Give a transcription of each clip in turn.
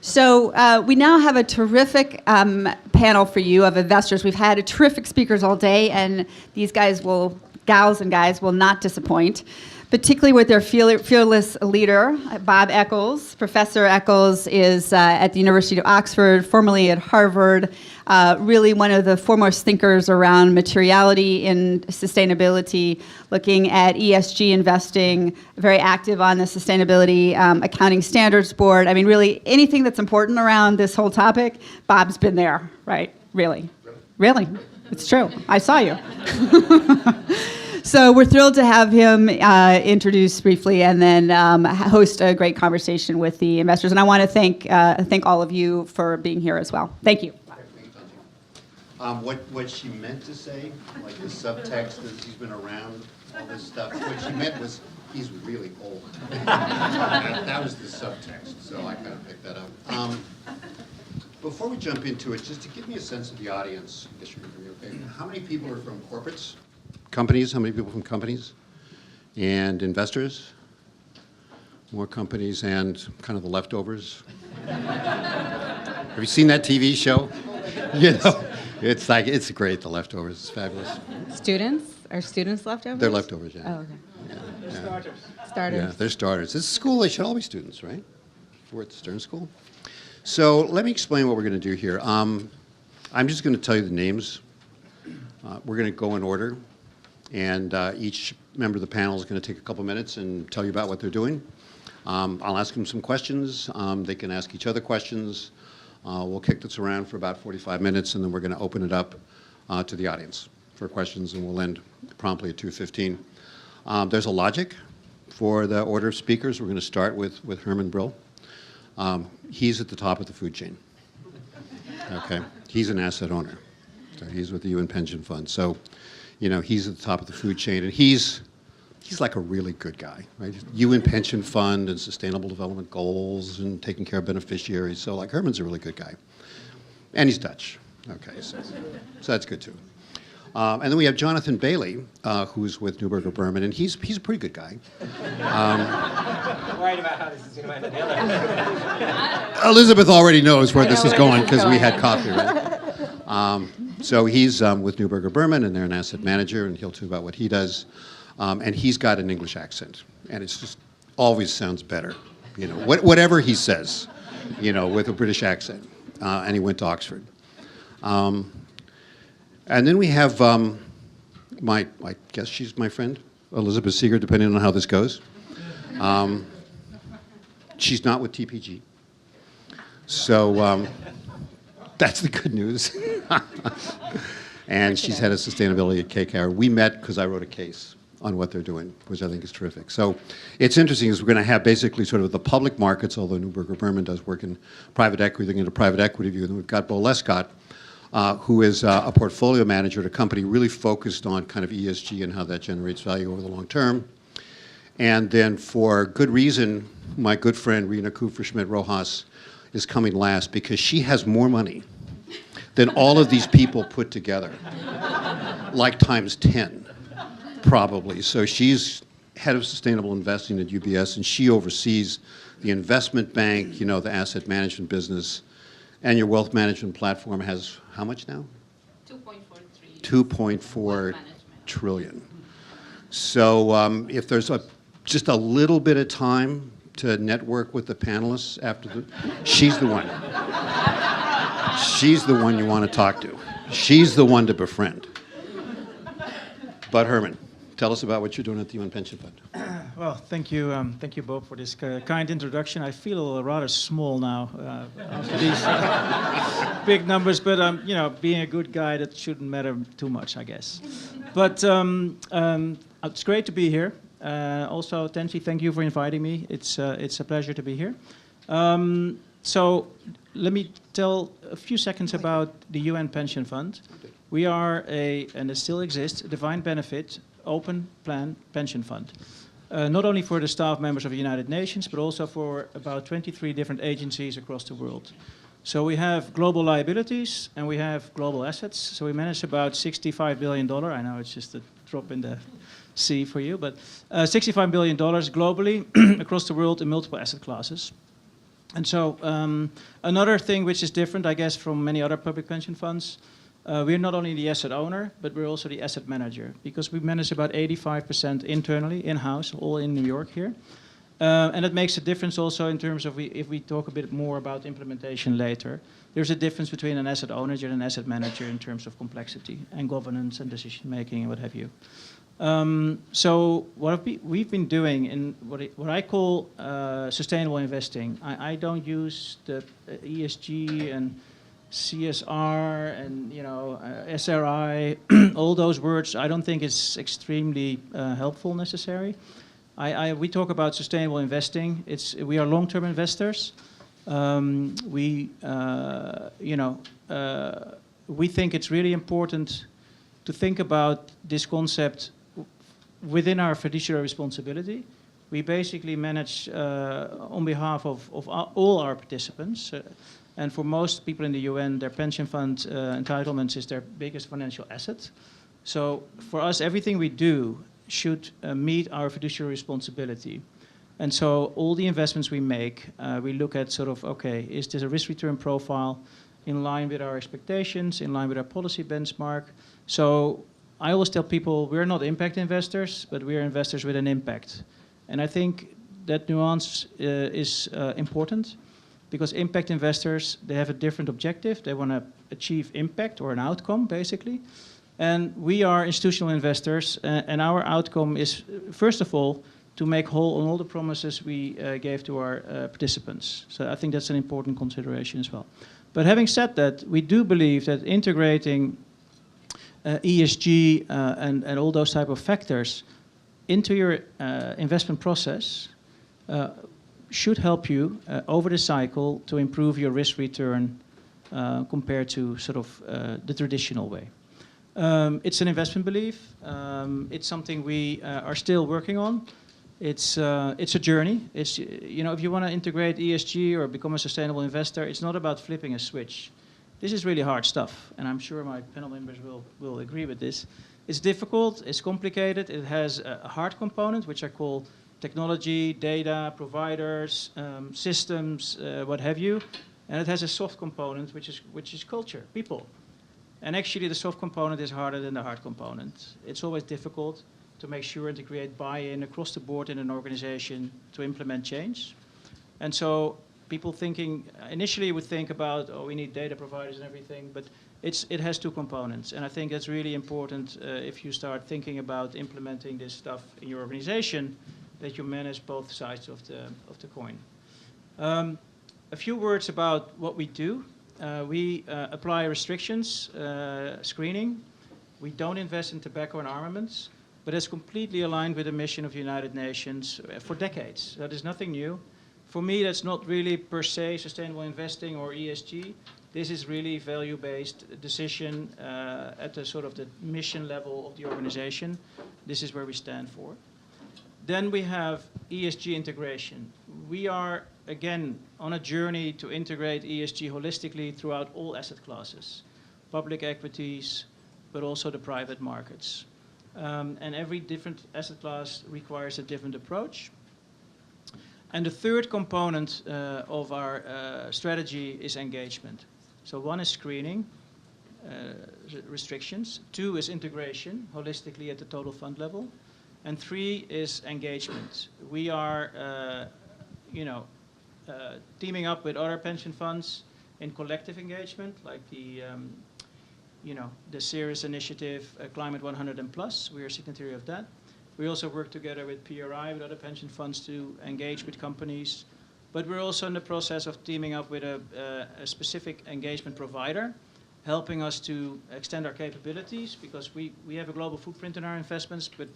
So we now have a terrific panel for you of investors. We've had terrific speakers all day, and these gals and guys will not disappoint, particularly with their fearless leader, Bob Eccles. Professor Eccles is at the University of Oxford, formerly at Harvard, really one of the foremost thinkers around materiality and sustainability, looking at ESG investing, very active on the Sustainability Accounting Standards Board. I mean, really, anything that's important around this whole topic, Bob's been there, right? Really? It's true. I saw you. So we're thrilled to have him introduce briefly and then host a great conversation with the investors. And I want to thank all of you for being here as well. Thank you. What she meant to say, like the subtext that he's been around, all this stuff, what she meant was he's really old. That was the subtext, so I kind of picked that up. Before we jump into it, just to give me a sense of the audience, I guess you're going to be okay. How many people are from corporates? Companies? How many people from companies? And investors? More companies and kind of the leftovers? Have you seen that TV show? You know, it's great, The Leftovers. It's fabulous. Students? Are students leftovers? They're leftovers, yeah. Oh, okay. Yeah. Starters. Yeah, they're starters. This school, they should all be students, right? We're at the Stern School. So let me explain what we're going to do here. I'm just going to tell you the names. We're going to go in order. And each member of the panel is going to take a couple minutes and tell you about what they're doing. I'll ask them some questions. They can ask each other questions. We'll kick this around for about 45 minutes, and then we're going to open it up to the audience for questions, and we'll end promptly at 2:15. There's a logic for the order of speakers. We're going to start with Herman Brill. He's at the top of the food chain. Okay, he's an asset owner. So he's with the UN Pension Fund. So, you know, he's at the top of the food chain, and he's like a really good guy, right? UN Pension Fund and Sustainable Development Goals and taking care of beneficiaries. So, like, Herman's a really good guy, and he's Dutch. Okay, so that's good too. And then we have Jonathan Bailey, who's with NEUBERGER BERMAN, and he's a pretty good guy. I'm worried about how this is going to end the other. Elizabeth already knows where this is going because we had coffee, right? So he's with NEUBERGER BERMAN, and they're an asset manager, and he'll tell you about what he does. And he's got an English accent, and it's just always sounds better, you know, whatever he says, you know, with a British accent. And he went to Oxford. And then we have I guess she's my friend, Elizabeth Seeger, depending on how this goes. She's not with TPG. So that's the good news. And she's head of sustainability at KKR. We met because I wrote a case on what they're doing, which I think is terrific. So it's interesting is we're going to have basically sort of the public markets, although NEUBERGER BERMAN does work in private equity, they're going to private equity view. And then we've got Beau Lescott, who is a portfolio manager at a company really focused on kind of ESG and how that generates value over the long term. And then for good reason, my good friend Rina Kupferschmid-Rojas is coming last because she has more money than all of these people put together, like times 10, probably. So she's head of sustainable investing at UBS, and she oversees the investment bank, you know, the asset management business, and your wealth management platform has how much now? 2.4 trillion. So if there's just a little bit of time to network with the panelists after she's the one. She's the one you want to talk to. She's the one to befriend. But Herman, tell us about what you're doing at the UN Pension Fund. Well, thank you, Beau, for this kind introduction. I feel rather small now after these big numbers, but you know, being a good guy, that shouldn't matter too much, I guess. But it's great to be here. Also, Tensie, thank you for inviting me. It's a pleasure to be here. So let me tell a few seconds about the UN Pension Fund. We are and it still exists, a defined benefit, open plan pension fund. Not only for the staff members of the United Nations, but also for about 23 different agencies across the world. So we have global liabilities and we have global assets. So we manage about $65 billion. I know it's just a drop in the sea for you, but $65 billion globally across the world in multiple asset classes. And so another thing which is different, I guess, from many other public pension funds, we're not only the asset owner, but we're also the asset manager, because we manage about 85% internally, in-house, all in New York here. And it makes a difference also in terms of, if we talk a bit more about implementation later, there's a difference between an asset owner and an asset manager in terms of complexity and governance and decision making and what have you. So what we've been doing in what I call sustainable investing, I don't use the ESG and CSR and SRI, all those words. I don't think it's extremely helpful necessary. We talk about sustainable investing. We are long-term investors. We think it's really important to think about this concept within our fiduciary responsibility. We basically manage on behalf of all our participants. And for most people in the UN, their pension fund entitlements is their biggest financial asset. So for us, everything we do should meet our fiduciary responsibility. And so all the investments we make, we look at sort of, okay, is this a risk-return profile in line with our expectations, in line with our policy benchmark? So I always tell people we're not impact investors, but we're investors with an impact. And I think that nuance is important, because impact investors, they have a different objective. They want to achieve impact or an outcome, basically. And we are institutional investors, and our outcome is, first of all, to make whole on all the promises we gave to our participants. So I think that's an important consideration as well. But having said that, we do believe that integrating ESG and all those type of factors into your investment process should help you over the cycle to improve your risk return compared to sort of the traditional way. It's an investment belief. It's something we are still working on. It's a journey. It's, if you want to integrate ESG or become a sustainable investor, it's not about flipping a switch. This is really hard stuff, and I'm sure my panel members will agree with this. It's difficult, it's complicated, it has a hard component, which I call technology, data, providers, systems, what have you, and it has a soft component, which is culture, people. And actually the soft component is harder than the hard component. It's always difficult to make sure and to create buy-in across the board in an organization to implement change. And so people initially would think about, oh, we need data providers and everything, but it has two components. And I think that's really important if you start thinking about implementing this stuff in your organization, that you manage both sides of the coin. A few words about what we do. We apply restrictions, screening. We don't invest in tobacco and armaments, but it's completely aligned with the mission of the United Nations for decades. That is nothing new. For me, that's not really per se sustainable investing or ESG. This is really value-based decision at the sort of the mission level of the organization. This is where we stand for. Then we have ESG integration. We are, again, on a journey to integrate ESG holistically throughout all asset classes, public equities, but also the private markets. And every different asset class requires a different approach. And the third component of our strategy is engagement. So one is screening, restrictions. Two is integration, holistically at the total fund level. And three is engagement. We are, teaming up with other pension funds in collective engagement, like the Ceres initiative, Climate 100 and Plus. We are signatory of that. We also work together with PRI, with other pension funds, to engage with companies. But we're also in the process of teaming up with a specific engagement provider, helping us to extend our capabilities, because we have a global footprint in our investments, but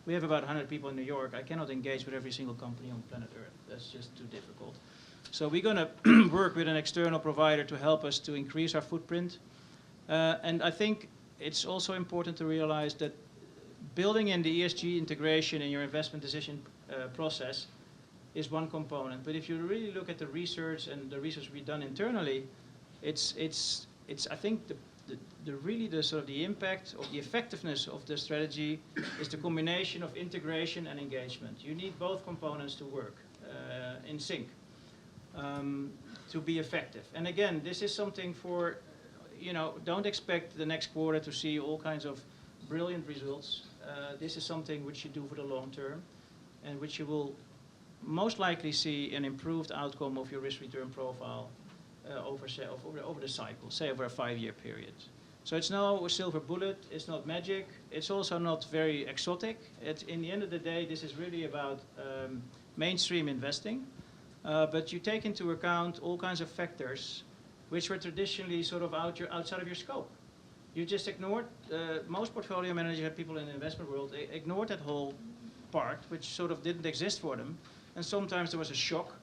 we have about 100 people in New York. I cannot engage with every single company on planet Earth. That's just too difficult. So we're going to work with an external provider to help us to increase our footprint. And I think it's also important to realize that building in the ESG integration in your investment decision process is one component. But if you really look at the research and the research we've done internally, it's I think the sort of the impact of the effectiveness of the strategy is the combination of integration and engagement. You need both components to work in sync. to be effective. And again, this is something for, don't expect the next quarter to see all kinds of brilliant results. This is something which you do for the long term, and which you will most likely see an improved outcome of your risk-return profile over the cycle, say over a 5-year period. So it's no silver bullet, it's not magic, it's also not very exotic. In the end of the day, this is really about mainstream investing, but you take into account all kinds of factors which were traditionally sort of outside of your scope. You just ignored, most portfolio managers and people in the investment world, they ignored that whole part, which sort of didn't exist for them. And sometimes there was a shock,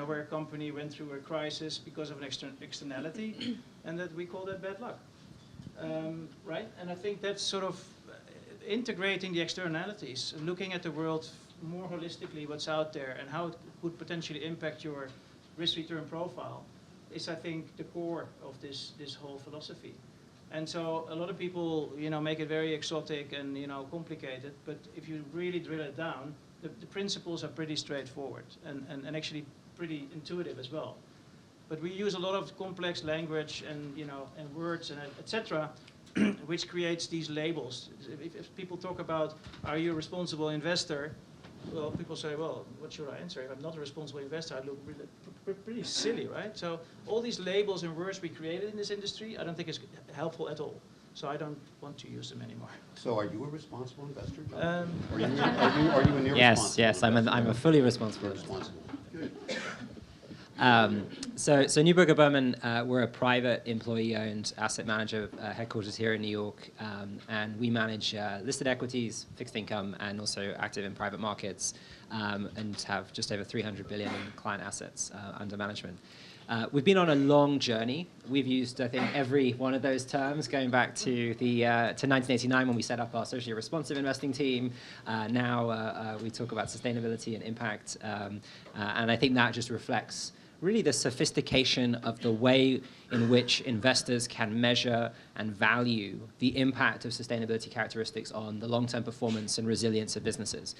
where a company went through a crisis because of an externality, and that we call that bad luck. Right? And I think that's sort of integrating the externalities, looking at the world more holistically, what's out there, and how it could potentially impact your risk-return profile, is, I think, the core of this whole philosophy. And so a lot of people, make it very exotic and, complicated, but if you really drill it down, the principles are pretty straightforward and actually pretty intuitive as well. But we use a lot of complex language and, and words and etc., which creates these labels. If people talk about, are you a responsible investor? Well, people say, well, what should I answer? If I'm not a responsible investor, I look really, pretty silly, right? So all these labels and words we created in this industry, I don't think is helpful at all. So I don't want to use them anymore. So are you a responsible investor, John? Are you an irresponsible Yes, I'm a fully responsible investor. Responsible. Good. So Neuberger Berman, we're a private employee-owned asset manager, headquarters here in New York, and we manage listed equities, fixed income, and also active in private markets, and have just over 300 billion in client assets under management. We've been on a long journey. We've used, I think, every one of those terms going back to the to 1989 when we set up our socially responsive investing team. Now we talk about sustainability and impact, and I think that just reflects really the sophistication of the way in which investors can measure and value the impact of sustainability characteristics on the long-term performance and resilience of businesses.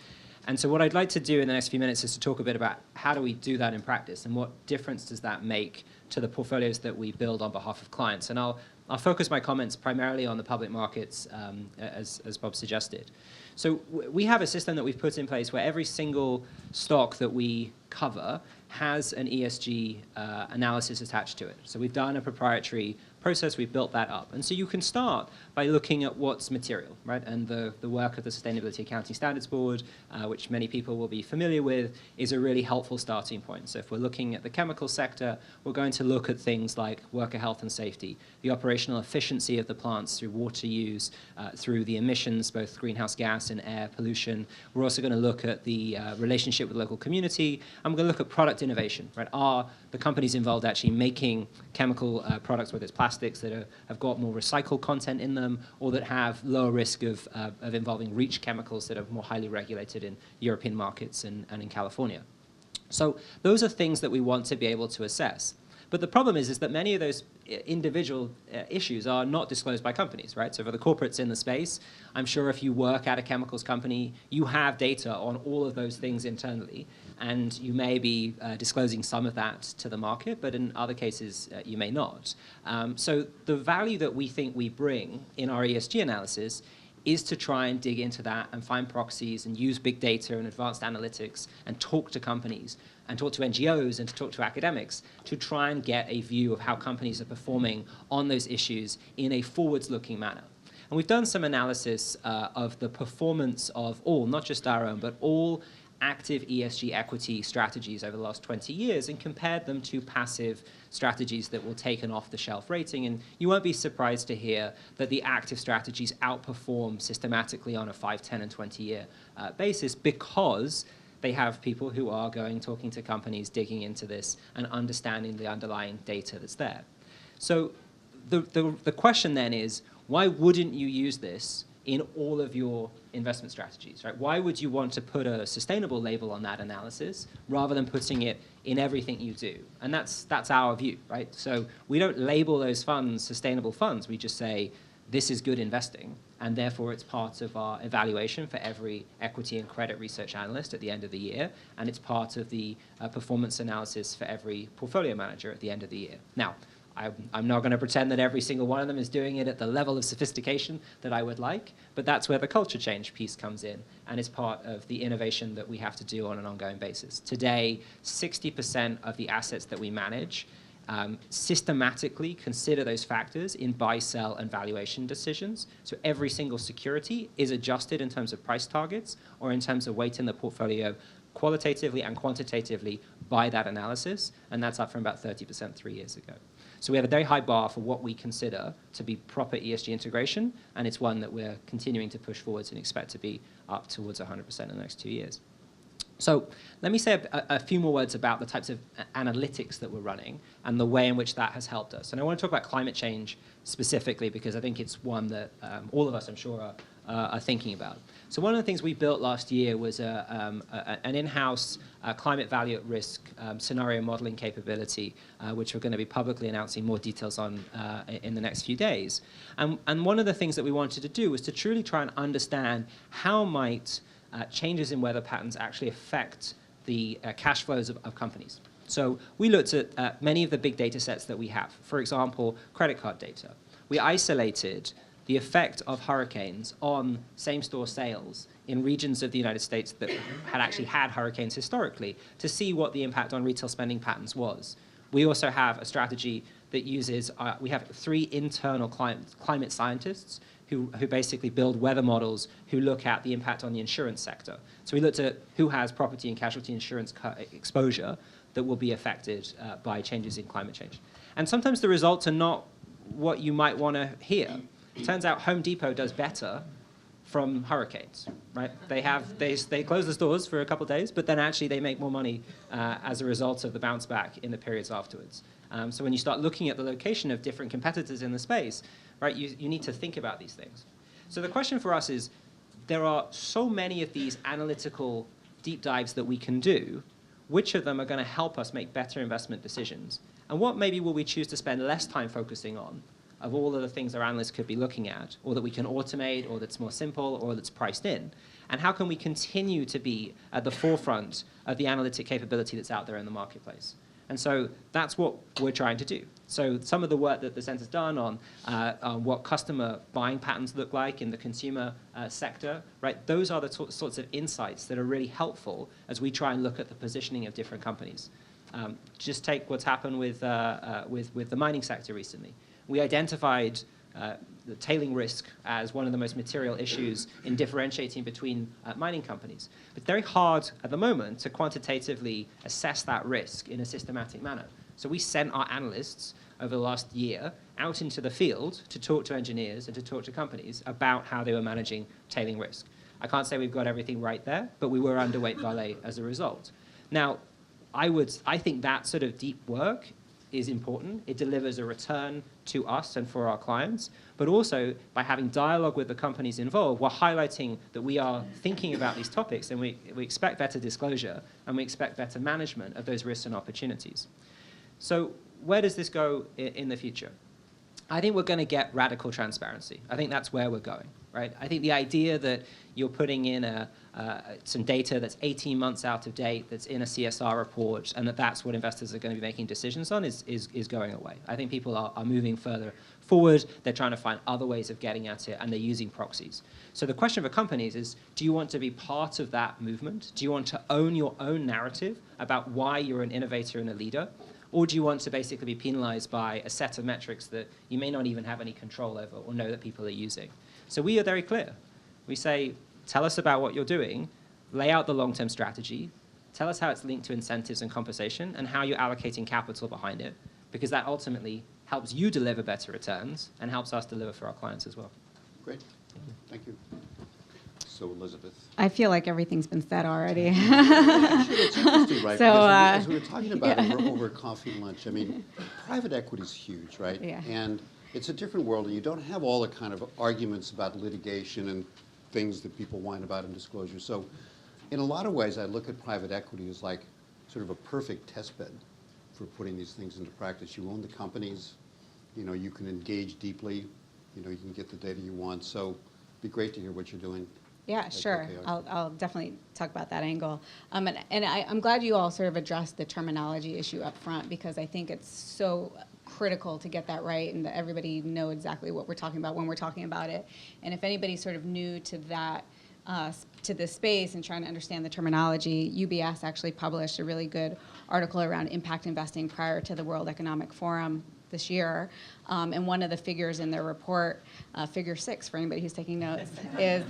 And so what I'd like to do in the next few minutes is to talk a bit about how do we do that in practice and what difference does that make to the portfolios that we build on behalf of clients. And I'll focus my comments primarily on the public markets, as Bob suggested. So we have a system that we've put in place where every single stock that we cover has an ESG analysis attached to it. So we've done a proprietary process, we've built that up. And so you can start by looking at what's material, right? And the work of the Sustainability Accounting Standards Board, which many people will be familiar with, is a really helpful starting point. So if we're looking at the chemical sector, we're going to look at things like worker health and safety, the operational efficiency of the plants through water use, through the emissions, both greenhouse gas and air pollution. We're also going to look at the relationship with the local community, and we're going to look at product innovation, right? Are the companies involved actually making chemical products, whether it's plastics that have got more recycled content in them, or that have lower risk of involving REACH chemicals that are more highly regulated in European markets and in California. So those are things that we want to be able to assess. But the problem is that many of those individual issues are not disclosed by companies, right? So for the corporates in the space, I'm sure if you work at a chemicals company, you have data on all of those things internally, and you may be disclosing some of that to the market, but in other cases, you may not. So the value that we think we bring in our ESG analysis is to try and dig into that and find proxies and use big data and advanced analytics and talk to companies and talk to NGOs and to talk to academics to try and get a view of how companies are performing on those issues in a forwards-looking manner. And we've done some analysis of the performance of all, not just our own, but all active ESG equity strategies over the last 20 years and compared them to passive strategies that will take an off-the-shelf rating. And you won't be surprised to hear that the active strategies outperform systematically on a 5, 10, and 20-year basis because they have people who are talking to companies, digging into this, and understanding the underlying data that's there. So the question then is, why wouldn't you use this in all of your investment strategies, right? Why would you want to put a sustainable label on that analysis rather than putting it in everything you do? And that's our view, right? So we don't label those funds sustainable funds. We just say, this is good investing. and therefore it's part of our evaluation for every equity and credit research analyst at the end of the year, and it's part of the performance analysis for every portfolio manager at the end of the year. Now, I'm not going to pretend that every single one of them is doing it at the level of sophistication that I would like, but that's where the culture change piece comes in and is part of the innovation that we have to do on an ongoing basis. Today, 60% of the assets that we manage systematically consider those factors in buy, sell, and valuation decisions. So every single security is adjusted in terms of price targets or in terms of weight in the portfolio qualitatively and quantitatively by that analysis, and that's up from about 30% 3 years ago. So we have a very high bar for what we consider to be proper ESG integration, and it's one that we're continuing to push forwards and expect to be up towards 100% in the next 2 years. So let me say a few more words about the types of analytics that we're running and the way in which that has helped us. And I want to talk about climate change specifically because I think it's one that all of us, I'm sure, are thinking about. So one of the things we built last year was an in-house climate value at risk scenario modeling capability, which we're going to be publicly announcing more details on in the next few days. And one of the things that we wanted to do was to truly try and understand how might changes in weather patterns actually affect the cash flows of companies. So we looked at many of the big data sets that we have. For example, credit card data. We isolated the effect of hurricanes on same-store sales in regions of the United States that had actually had hurricanes historically to see what the impact on retail spending patterns was. We also have a strategy that uses, we have 3 internal climate scientists who basically build weather models who look at the impact on the insurance sector. So we looked at who has property and casualty insurance exposure that will be affected by changes in climate change. And sometimes the results are not what you might want to hear. It turns out Home Depot does better from hurricanes, right? They close the stores for a couple of days, but then actually they make more money as a result of the bounce back in the periods afterwards. So when you start looking at the location of different competitors in the space, right, you need to think about these things. So the question for us is, there are so many of these analytical deep dives that we can do. Which of them are going to help us make better investment decisions? And what maybe will we choose to spend less time focusing on of all of the things our analysts could be looking at, or that we can automate, or that's more simple, or that's priced in? And how can we continue to be at the forefront of the analytic capability that's out there in the marketplace? And so that's what we're trying to do. So some of the work that the Center's done on what customer buying patterns look like in the consumer sector, right? Those are the sorts of insights that are really helpful as we try and look at the positioning of different companies. Just take what's happened with the mining sector recently. We identified the tailing risk as one of the most material issues in differentiating between mining companies. It's very hard at the moment to quantitatively assess that risk in a systematic manner. So we sent our analysts over the last year out into the field to talk to engineers and to talk to companies about how they were managing tailing risk. I can't say we've got everything right there, but we were underweight Vale as a result. Now, I think that sort of deep work is important. It delivers a return to us and for our clients, but also by having dialogue with the companies involved, we're highlighting that we are thinking about these topics and we expect better disclosure and we expect better management of those risks and opportunities. So where does this go in the future? I think we're going to get radical transparency. I think that's where we're going, right? I think the idea that you're putting in some data that's 18 months out of date, that's in a CSR report, and that's what investors are going to be making decisions on is going away. I think people are moving further forward. They're trying to find other ways of getting at it, and they're using proxies. So the question for companies is, do you want to be part of that movement? Do you want to own your own narrative about why you're an innovator and a leader? Or do you want to basically be penalized by a set of metrics that you may not even have any control over or know that people are using? So we are very clear. We say, tell us about what you're doing, lay out the long-term strategy, tell us how it's linked to incentives and compensation, and how you're allocating capital behind it, because that ultimately helps you deliver better returns and helps us deliver for our clients as well. Great. Thank you. So, Elizabeth. I feel like everything's been said already. Actually, it's interesting, right? So, because as we were talking about over coffee and lunch, I mean, private equity is huge, right? Yeah. And it's a different world, and you don't have all the kind of arguments about litigation and things that people whine about in disclosure. So in a lot of ways, I look at private equity as like sort of a perfect test bed for putting these things into practice. You own the companies, you know, you can engage deeply, you know, you can get the data you want. So be great to hear what you're doing. Yeah, sure. KKR. I'll definitely talk about that angle. And I'm glad you all sort of addressed the terminology issue up front, because I think it's so critical to get that right and that everybody know exactly what we're talking about when we're talking about it. And if anybody's sort of new to that, to this space and trying to understand the terminology, UBS actually published a really good article around impact investing prior to the World Economic Forum this year. And one of the figures in their report, figure 6 for anybody who's taking notes, is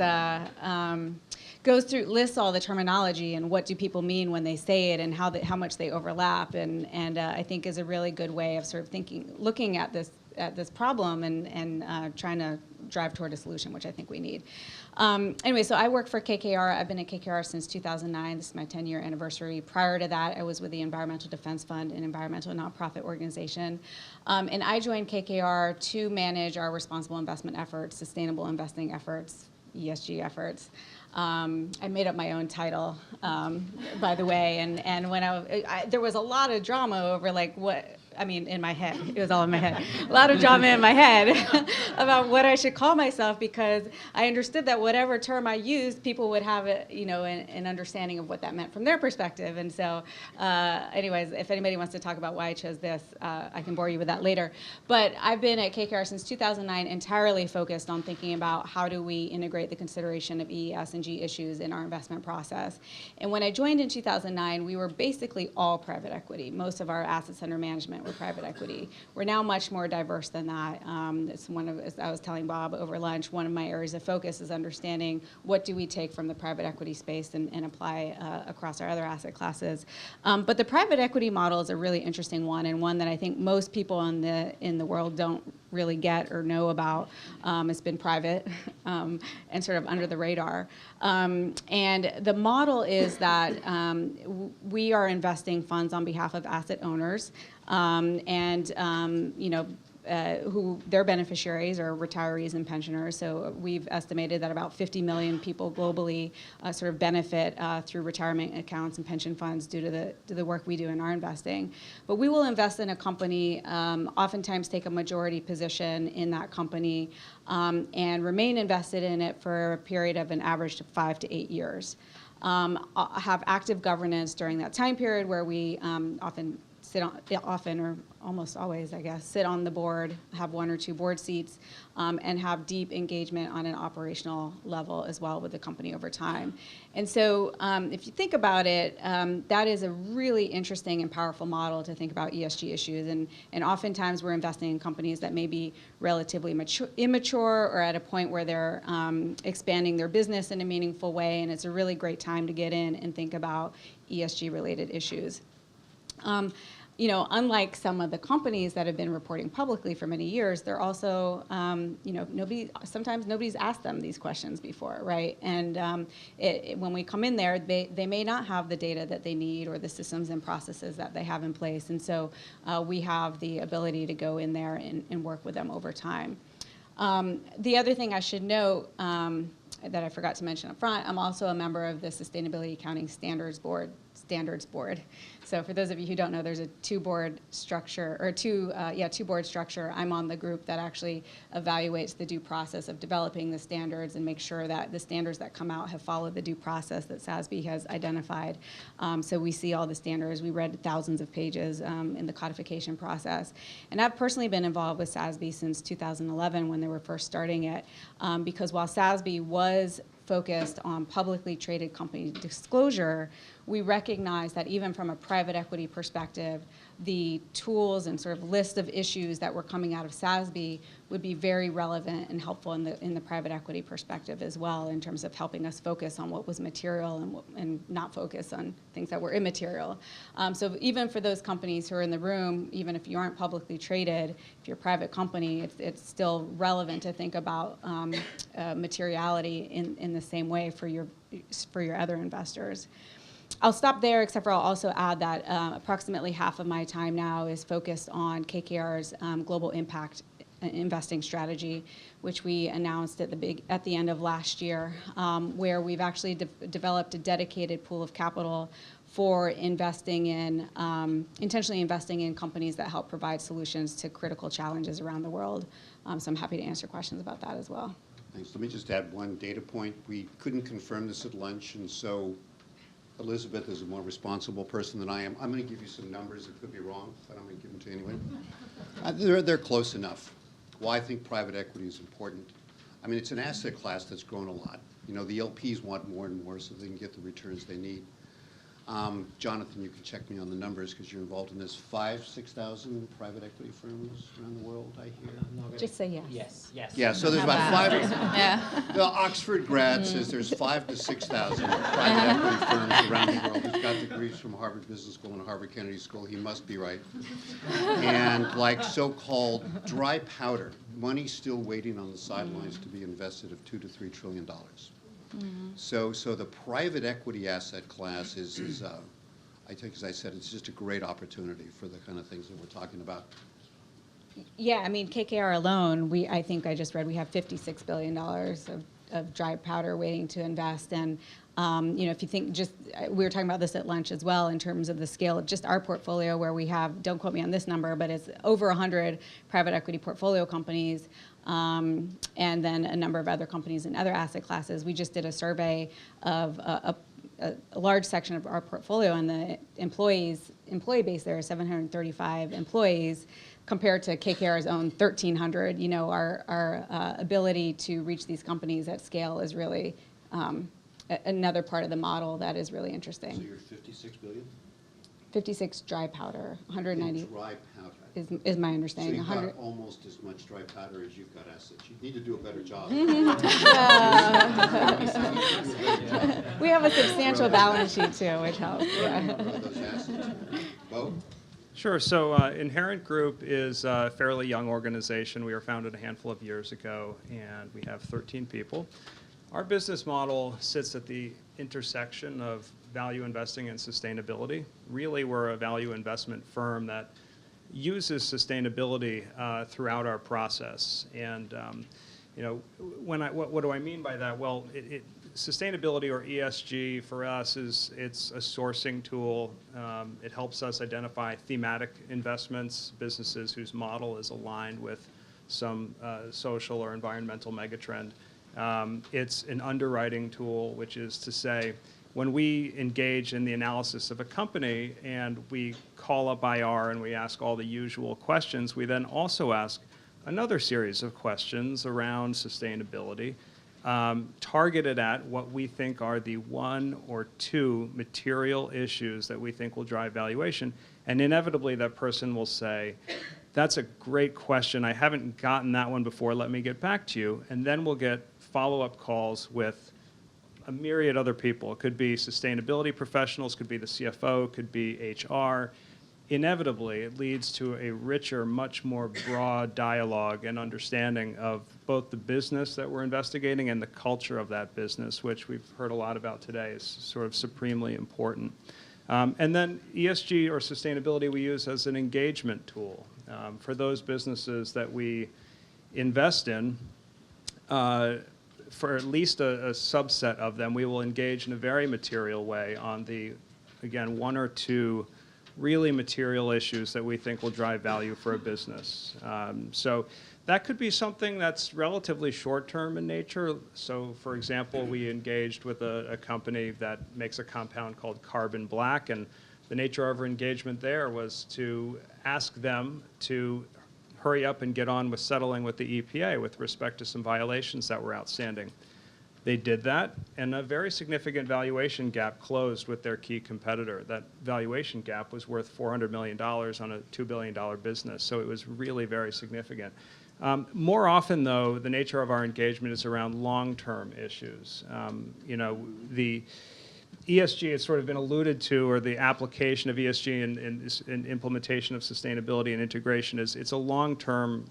goes through, lists all the terminology and what do people mean when they say it and how much they overlap. And I think is a really good way of sort of looking at this problem and trying to drive toward a solution, which I think we need. Anyway, so I work for KKR. I've been at KKR since 2009. This is my 10-year anniversary. Prior to that, I was with the Environmental Defense Fund, an environmental nonprofit organization. And I joined KKR to manage our responsible investment efforts, sustainable investing efforts, ESG efforts. I made up my own title, by the way, and when there was a lot of drama over like in my head, it was all in my head, a lot of drama in my head about what I should call myself, because I understood that whatever term I used, people would have an understanding of what that meant from their perspective. And so, anyways, if anybody wants to talk about why I chose this, I can bore you with that later. But I've been at KKR since 2009, entirely focused on thinking about how do we integrate the consideration of ES and G issues in our investment process. And when I joined in 2009, we were basically all private equity. Most of our assets under management were private equity. We're now much more diverse than that. It's as I was telling Bob over lunch, one of my areas of focus is understanding what do we take from the private equity space and apply across our other asset classes. But the private equity model is a really interesting one, and one that I think most people in the world don't really get or know about. It's been private and sort of under the radar. And the model is that we are investing funds on behalf of asset owners, who their beneficiaries are retirees and pensioners. So we've estimated that about 50 million people globally sort of benefit through retirement accounts and pension funds due to the work we do in our investing. But we will invest in a company, oftentimes take a majority position in that company, and remain invested in it for a period of an average of 5 to 8 years. Have active governance during that time period, where we often or almost always, I guess, sit on the board, have 1 or 2 board seats, and have deep engagement on an operational level as well with the company over time. And so if you think about it, that is a really interesting and powerful model to think about ESG issues. And oftentimes we're investing in companies that may be relatively immature or at a point where they're expanding their business in a meaningful way, and it's a really great time to get in and think about ESG-related issues. Unlike some of the companies that have been reporting publicly for many years, they're also, sometimes nobody's asked them these questions before, right? And when we come in there, they may not have the data that they need or the systems and processes that they have in place. And so we have the ability to go in there and work with them over time. The other thing I should note that I forgot to mention up front, I'm also a member of the Sustainability Accounting Standards Board. So for those of you who don't know, there's a two-board structure. I'm on the group that actually evaluates the due process of developing the standards and make sure that the standards that come out have followed the due process that SASB has identified. So we see all the standards. We read thousands of pages in the codification process. And I've personally been involved with SASB since 2011 when they were first starting it, because while SASB was focused on publicly traded company disclosure, we recognize that even from a private equity perspective, the tools and sort of list of issues that were coming out of SASB would be very relevant and helpful in the private equity perspective as well, in terms of helping us focus on what was material and not focus on things that were immaterial. So even for those companies who are in the room, even if you aren't publicly traded, if you're a private company, it's still relevant to think about materiality in the same way for your other investors. I'll stop there, except for I'll also add that approximately half of my time now is focused on KKR's global impact investing strategy, which we announced at the end of last year, where we've actually developed a dedicated pool of capital for investing in, intentionally investing in companies that help provide solutions to critical challenges around the world. So I'm happy to answer questions about that as well. Thanks. Let me just add one data point. We couldn't confirm this at lunch, and so Elizabeth is a more responsible person than I am. I'm going to give you some numbers that could be wrong, but I'm going to give them to you anyway. They're close enough. Why I think private equity is important. I mean, it's an asset class that's grown a lot. You know, the LPs want more and more so they can get the returns they need. Jonathan, you can check me on the numbers because you're involved in this. 6,000 private equity firms around the world, I hear. Just say yes. Yes, yes. Yeah, so there's about How 5. Yeah. The Oxford grad says there's 5,000 to 6,000 private equity firms around the world. He's got degrees from Harvard Business School and Harvard Kennedy School. He must be right. And like so-called dry powder, money still waiting on the sidelines to be invested of $2 to $3 trillion. So the private equity asset class is I think, as I said, it's just a great opportunity for the kind of things that we're talking about. Yeah, I mean, KKR alone, I think I just read we have $56 billion of dry powder waiting to invest. And, you know, if you think we were talking about this at lunch as well in terms of the scale of just our portfolio where we have, don't quote me on this number, but it's over 100 private equity portfolio companies. And then a number of other companies in other asset classes. We just did a survey of a large section of our portfolio, and the employee base there is 735 employees compared to KKR's own 1,300. You know, our ability to reach these companies at scale is really another part of the model that is really interesting. So you're 56 billion? 56 dry powder, 190 Dry powder. is my So understanding. you've 100. got almost as much dry powder as you've got assets. You need to do a better job. We have a substantial balance sheet too, which helps. Yeah. Those assets. Beau? Sure. So Inherent Group is a fairly young organization. We were founded a handful of years ago, and we have 13 people. Our business model sits at the intersection of value investing and sustainability. Really, we're a value investment firm that uses sustainability throughout our process. And you know, what do I mean by that? Well, sustainability, or ESG, for us it's a sourcing tool. It helps us identify thematic investments, businesses whose model is aligned with some social or environmental megatrend. It's an underwriting tool, which is to say, when we engage in the analysis of a company and we call up IR and we ask all the usual questions, we then also ask another series of questions around sustainability, targeted at what we think are the 1 or 2 material issues that we think will drive valuation. And inevitably, that person will say, that's a great question. I haven't gotten that one before. Let me get back to you. And then we'll get follow-up calls with a myriad other people. It could be sustainability professionals, could be the CFO, could be HR. Inevitably, it leads to a richer, much more broad dialogue and understanding of both the business that we're investigating and the culture of that business, which we've heard a lot about today is sort of supremely important. And then ESG, or sustainability, we use as an engagement tool. For those businesses that we invest in, for at least a subset of them, we will engage in a very material way on the, again, 1 or 2 really material issues that we think will drive value for a business. So that could be something that's relatively short-term in nature. So, for example, we engaged with a company that makes a compound called carbon black, and the nature of our engagement there was to ask them to hurry up and get on with settling with the EPA with respect to some violations that were outstanding. They did that, and a very significant valuation gap closed with their key competitor. That valuation gap was worth $400 million on a $2 billion business, so it was really very significant. More often, though, the nature of our engagement is around long-term issues. You know, the ESG has sort of been alluded to, or the application of ESG and implementation of sustainability and integration it's a long-term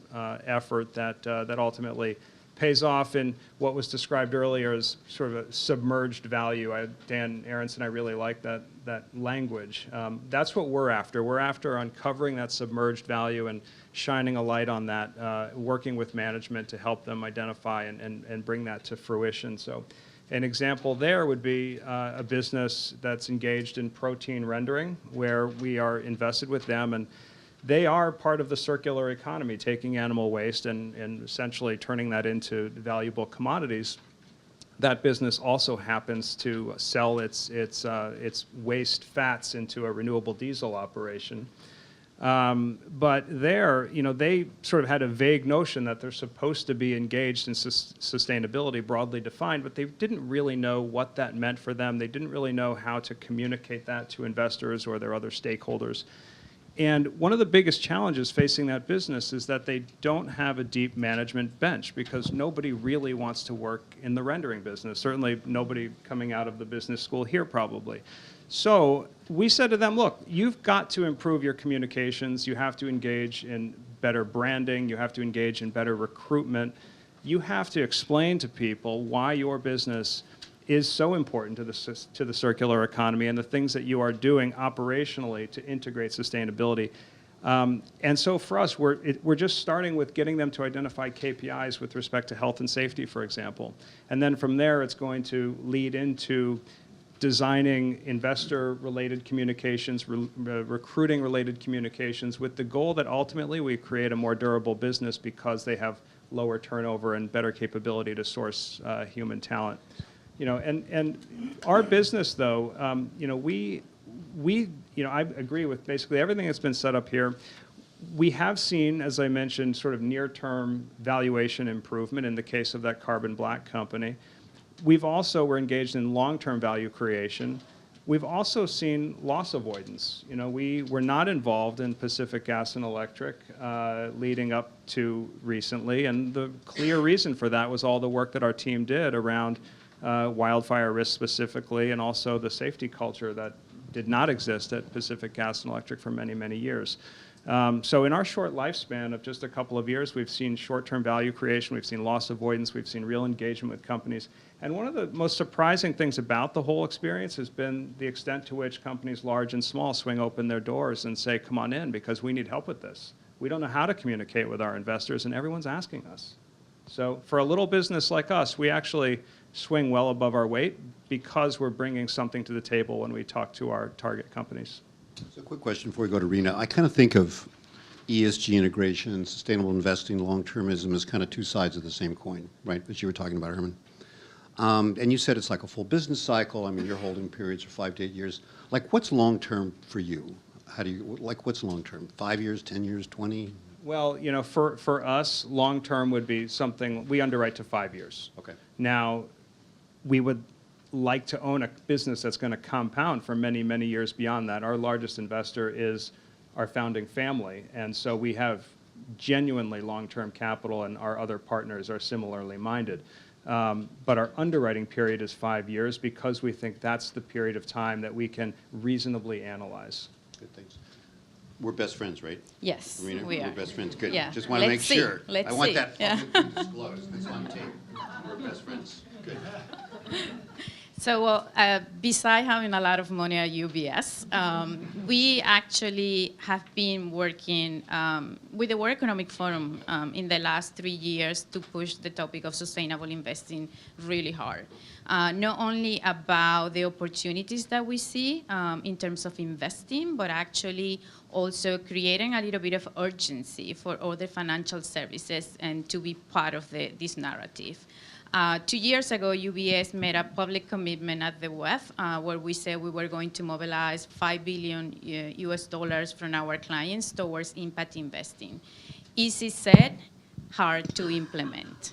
effort that ultimately pays off in what was described earlier as sort of a submerged value. Dan Aronson, I really like that language. That's what we're after. We're after uncovering that submerged value and shining a light on that, working with management to help them identify and bring that to fruition. So an example there would be a business that's engaged in protein rendering, where we are invested with them, and they are part of the circular economy, taking animal waste and essentially turning that into valuable commodities. That business also happens to sell its waste fats into a renewable diesel operation. But there, they sort of had a vague notion that they're supposed to be engaged in sustainability, broadly defined, but they didn't really know what that meant for them. They didn't really know how to communicate that to investors or their other stakeholders. And one of the biggest challenges facing that business is that they don't have a deep management bench, because nobody really wants to work in the rendering business. Certainly nobody coming out of the business school here probably. So we said to them, look, you've got to improve your communications. You have to engage in better branding. You have to engage in better recruitment. You have to explain to people why your business is so important to the circular economy and the things that you are doing operationally to integrate sustainability. And so for us, we're just starting with getting them to identify KPIs with respect to health and safety, for example. And then from there, it's going to lead into designing investor-related communications, recruiting-related communications, with the goal that ultimately we create a more durable business because they have lower turnover and better capability to source human talent. And our business, though, I agree with basically everything that's been set up here. We have seen, as I mentioned, sort of near-term valuation improvement in the case of that carbon black company. We're engaged in long-term value creation. We've also seen loss avoidance. We were not involved in Pacific Gas and Electric leading up to recently, and the clear reason for that was all the work that our team did around wildfire risk specifically, and also the safety culture that did not exist at Pacific Gas and Electric for many, many years. So in our short lifespan of just a couple of years, we've seen short-term value creation, we've seen loss avoidance, we've seen real engagement with companies. And one of the most surprising things about the whole experience has been the extent to which companies large and small swing open their doors and say, come on in, because we need help with this. We don't know how to communicate with our investors, and everyone's asking us. So for a little business like us, we actually swing well above our weight because we're bringing something to the table when we talk to our target companies. So a quick question before we go to Rina. I kind of think of ESG integration, sustainable investing, long-termism as kind of two sides of the same coin, right, as you were talking about, Herman. And you said it's like a full business cycle. I mean, your holding periods are 5 to 8 years. Like, what's long-term for you? What's long-term? 5 years, 10 years, 20? Well, for us, long-term would be something, we underwrite to 5 years. Okay. Now, we would like to own a business that's going to compound for many, many years beyond that. Our largest investor is our founding family, and so we have genuinely long-term capital, and our other partners are similarly minded. But our underwriting period is 5 years because we think that's the period of time that we can reasonably analyze. Good, thanks. We're best friends, right? Yes, Rina, we are. We're best friends. Good. Yeah. Just want to make Let's see. sure. Let's I want see. that Yeah. publicly disclosed. It's on tape. We're best friends. Good. So, besides having a lot of money at UBS, we actually have been working with the World Economic Forum in the last 3 years to push the topic of sustainable investing really hard. Not only about the opportunities that we see in terms of investing, but actually also creating a little bit of urgency for other financial services and to be part of this narrative. 2 years ago, UBS made a public commitment at the WEF where we said we were going to mobilize $5 billion US dollars from our clients towards impact investing. Easy said, hard to implement.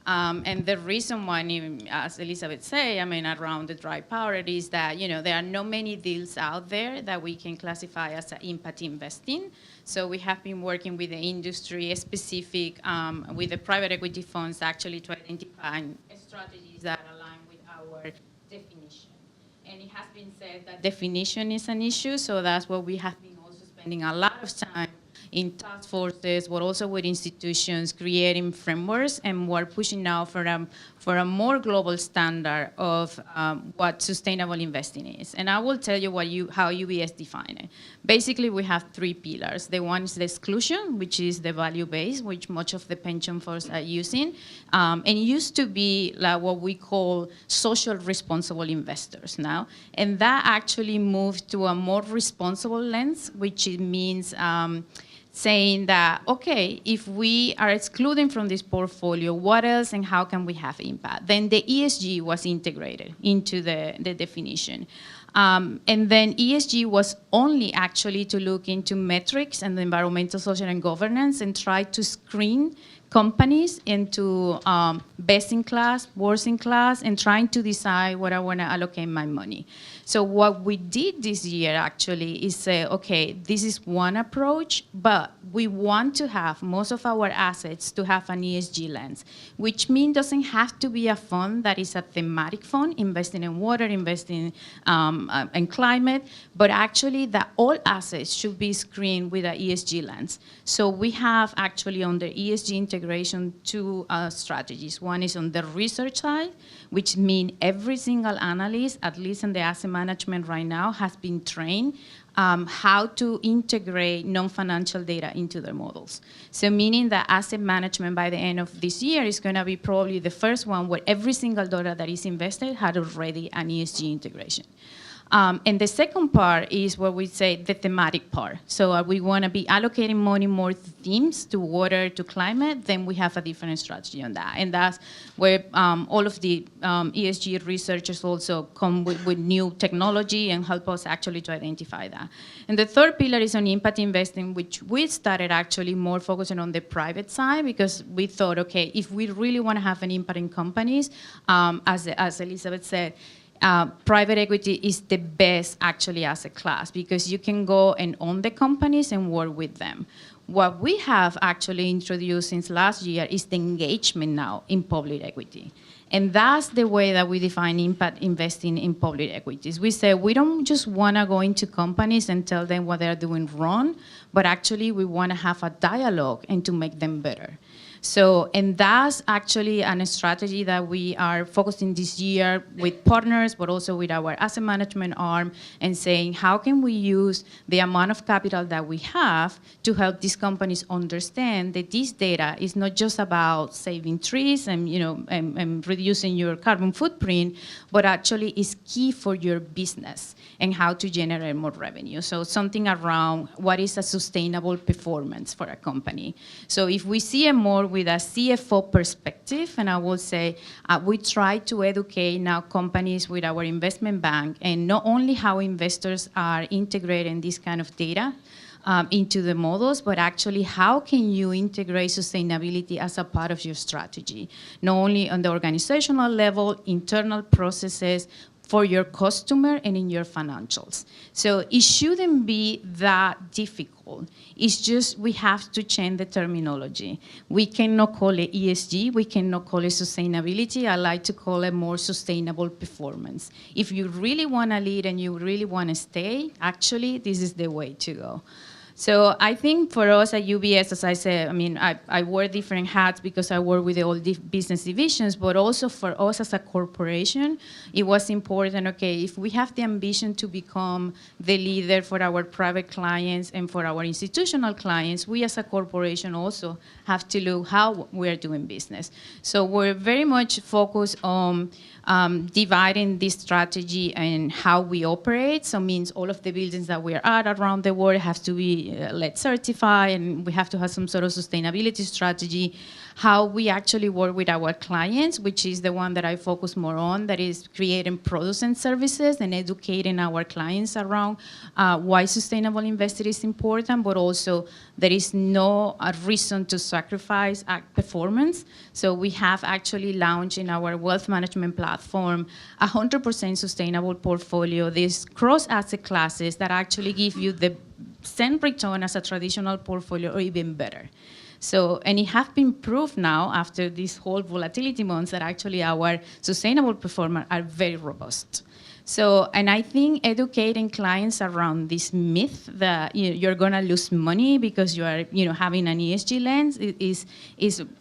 And the reason why, as Elizabeth said, around the dry powder is that, there are not many deals out there that we can classify as impact investing. So we have been working with the industry specific, with the private equity funds actually to identify strategies that align with our definition. And it has been said that definition is an issue, so that's what we have been also spending a lot of time in task forces, but also with institutions, creating frameworks, and we're pushing now for a more global standard of what sustainable investing is. And I will tell you how UBS define it. Basically, we have 3 pillars. The one is the exclusion, which is the value base, which much of the pension funds are using. And it used to be like what we call social responsible investors now. And that actually moved to a more responsible lens, which it means saying that, okay, if we are excluding from this portfolio, what else and how can we have impact? Then the ESG was integrated into the definition. And then ESG was only actually to look into metrics and environmental, social, and governance and try to screen companies into best in class, worst in class, and trying to decide where I want to allocate my money. So what we did this year actually is say, okay, this is one approach, but we want to have most of our assets to have an ESG lens, which means doesn't have to be a fund that is a thematic fund, investing in water, investing in climate, but actually that all assets should be screened with an ESG lens. So we have actually under ESG integration 2 strategies. One is on the research side, which means every single analyst, at least in the asset management right now, has been trained how to integrate non-financial data into their models. So meaning that asset management by the end of this year is going to be probably the first one where every single dollar that is invested had already an ESG integration. And the second part is what we say the thematic part. So we want to be allocating money more to themes, to water, to climate, then we have a different strategy on that. And that's where all of the ESG researchers also come with new technology and help us actually to identify that. And the third pillar is on impact investing, which we started actually more focusing on the private side because we thought, okay, if we really want to have an impact in companies, as Elizabeth said, private equity is the best actually asset class because you can go and own the companies and work with them. What we have actually introduced since last year is the engagement now in public equity. And that's the way that we define impact investing in public equities. We say we don't just want to go into companies and tell them what they're doing wrong, but actually we want to have a dialogue and to make them better. So, and that's actually a strategy that we are focusing this year with partners, but also with our asset management arm, and saying how can we use the amount of capital that we have to help these companies understand that this data is not just about saving trees and, and reducing your carbon footprint, but actually is key for your business and how to generate more revenue. So something around what is a sustainable performance for a company. So if we see it more with a CFO perspective, and I will say we try to educate now companies with our investment bank, and not only how investors are integrating this kind of data into the models, but actually how can you integrate sustainability as a part of your strategy, not only on the organizational level, internal processes, for your customer and in your financials. So it shouldn't be that difficult. It's just we have to change the terminology. We cannot call it ESG, we cannot call it sustainability. I like to call it more sustainable performance. If you really want to lead and you really want to stay, actually, this is the way to go. So I think for us at UBS, as I said, I mean, I wear different hats because I work with all the business divisions, but also for us as a corporation, it was important, okay, if we have the ambition to become the leader for our private clients and for our institutional clients, we as a corporation also have to look how we're doing business. So we're very much focused on dividing this strategy and how we operate. So it means all of the buildings that we're at around the world have to be LEED certified, and we have to have some sort of sustainability strategy. How we actually work with our clients, which is the one that I focus more on, that is creating products and services and educating our clients around why sustainable investing is important, but also there is no reason to sacrifice performance. So we have actually launched in our wealth management platform 100% sustainable portfolio, these cross-asset classes that actually give you the same return as a traditional portfolio or even better. So, and it has been proved now after this whole volatility months that actually our sustainable performers are very robust. So, and I think educating clients around this myth that you're going to lose money because you are, having an ESG lens is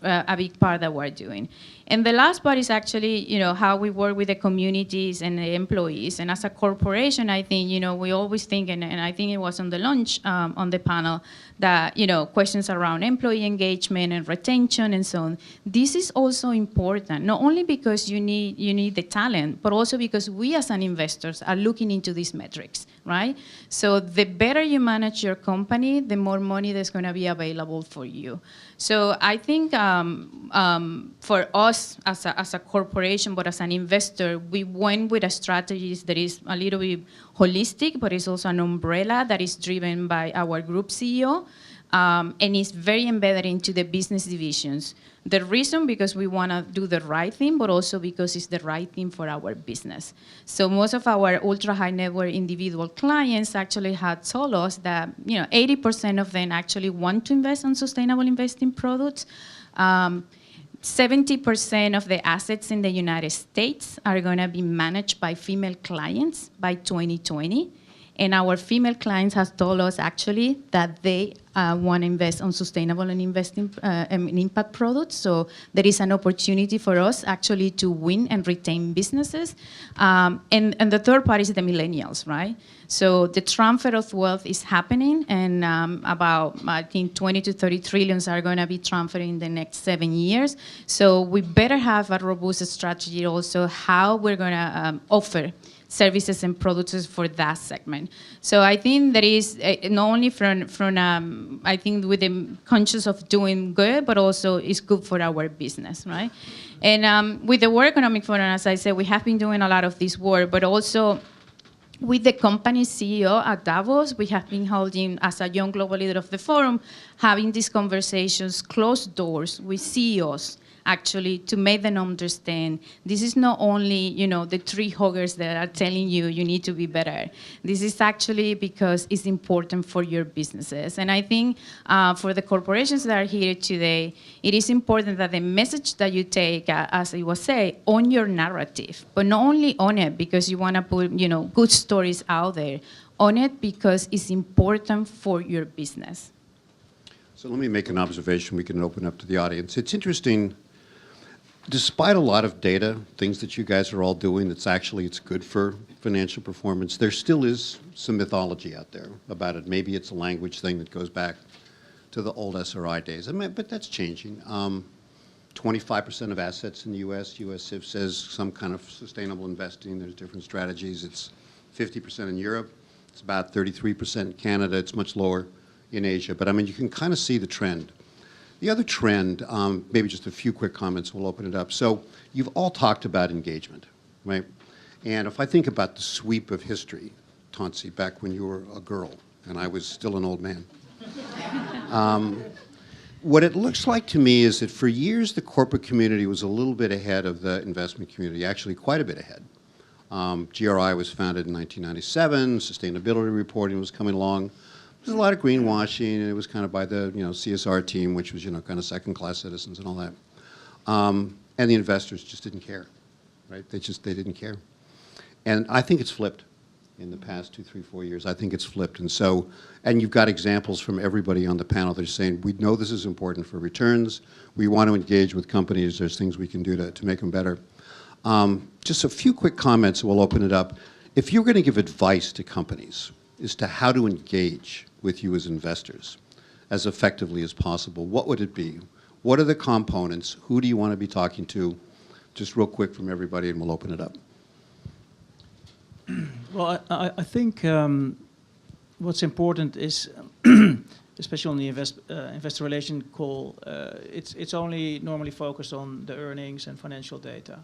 a big part that we're doing. And the last part is actually, how we work with the communities and the employees. And as a corporation, I think, we always think, and I think it was on the lunch on the panel, that, questions around employee engagement and retention and so on. This is also important, not only because you need the talent, but also because we as an investors are looking into these metrics, right? So the better you manage your company, the more money that's going to be available for you. So I think for us as a corporation, but as an investor, we went with a strategy that is a little bit holistic, but it's also an umbrella that is driven by our group CEO, and is very embedded into the business divisions. The reason, because we want to do the right thing, but also because it's the right thing for our business. So most of our ultra high net worth individual clients actually had told us that 80% of them actually want to invest in sustainable investing products. 70% of the assets in the United States are going to be managed by female clients by 2020. And our female clients have told us actually that they want to invest on sustainable and investing in impact products. So there is an opportunity for us actually to win and retain businesses. And the third part is the millennials, right? So the transfer of wealth is happening, and about, I think, 20 to 30 trillions are going to be transferred in the next 7 years. So we better have a robust strategy also how we're going to offer services and products for that segment. So I think there is not only from I think with the conscious of doing good, but also it's good for our business, right? And with the World Economic Forum, as I said, we have been doing a lot of this work, but also with the company CEO at Davos, we have been holding, as a young global leader of the forum, having these conversations, closed doors with CEOs, actually, to make them understand this is not only, the tree huggers that are telling you need to be better. This is actually because it's important for your businesses. And I think for the corporations that are here today, it is important that the message that you take, as it was said, on your narrative, but not only on it because you want to put, good stories out there, on it because it's important for your business. So let me make an observation we can open up to the audience. It's interesting. Despite a lot of data, things that you guys are all doing, it's good for financial performance, there still is some mythology out there about it. Maybe it's a language thing that goes back to the old SRI days. But that's changing. 25% of assets in the US CIV says some kind of sustainable investing. There's different strategies. It's 50% in Europe. It's about 33% in Canada. It's much lower in Asia. But you can kind of see the trend. The other trend, maybe just a few quick comments, we'll open it up. So you've all talked about engagement, right? And if I think about the sweep of history, Tensie, back when you were a girl and I was still an old man, what it looks like to me is that for years the corporate community was a little bit ahead of the investment community, actually quite a bit ahead. GRI was founded in 1997, sustainability reporting was coming along. There's a lot of greenwashing, and it was kind of by the CSR team, which was kind of second-class citizens and all that. And the investors just didn't care, right? They didn't care. And I think it's flipped in the past 2, 3, 4 years. I think it's flipped. And you've got examples from everybody on the panel that are saying, we know this is important for returns. We want to engage with companies. There's things we can do to make them better. Just a few quick comments, and we'll open it up. If you're going to give advice to companies as to how to engage with you as investors as effectively as possible, what would it be? What are the components? Who do you want to be talking to? Just real quick from everybody, and we'll open it up. Well, I think what's important is, especially on the investor relation call, it's only normally focused on the earnings and financial data.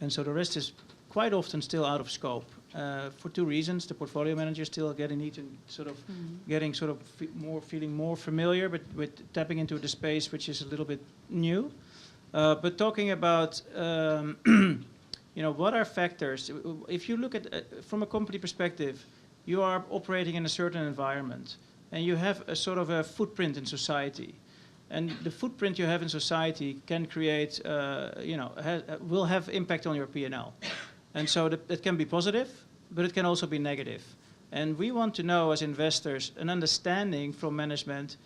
And so the rest is quite often still out of scope for two reasons. The portfolio manager is still feeling more familiar with tapping into the space, which is a little bit new. But talking about what are factors? If you look at from a company perspective, you are operating in a certain environment, and you have a sort of a footprint in society. And the footprint you have in society can create, will have impact on your P&L. And so it can be positive, but it can also be negative. And we want to know as investors an understanding from management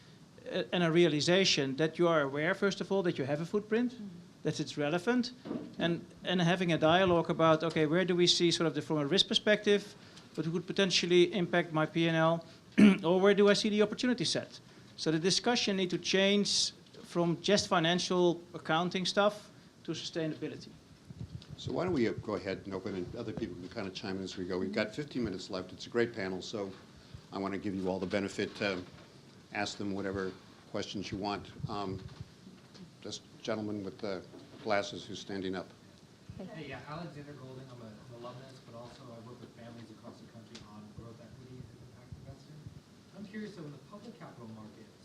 and a realization that you are aware, first of all, that you have a footprint, that it's relevant, and having a dialogue about, okay, where do we see sort of from a risk perspective, what could potentially impact my P&L, or where do I see the opportunity set? So the discussion need to change from just financial accounting stuff to sustainability. So why don't we go ahead and open, and other people can kind of chime in as we go. We've got 15 minutes left. It's a great panel, so I want to give you all the benefit to ask them whatever questions you want. This gentleman with the glasses who's standing up. Hey, yeah, Alexander Golding. I'm an alumnus, but also I work with families across the country on growth equity and impact investing. I'm curious, so in the public capital markets,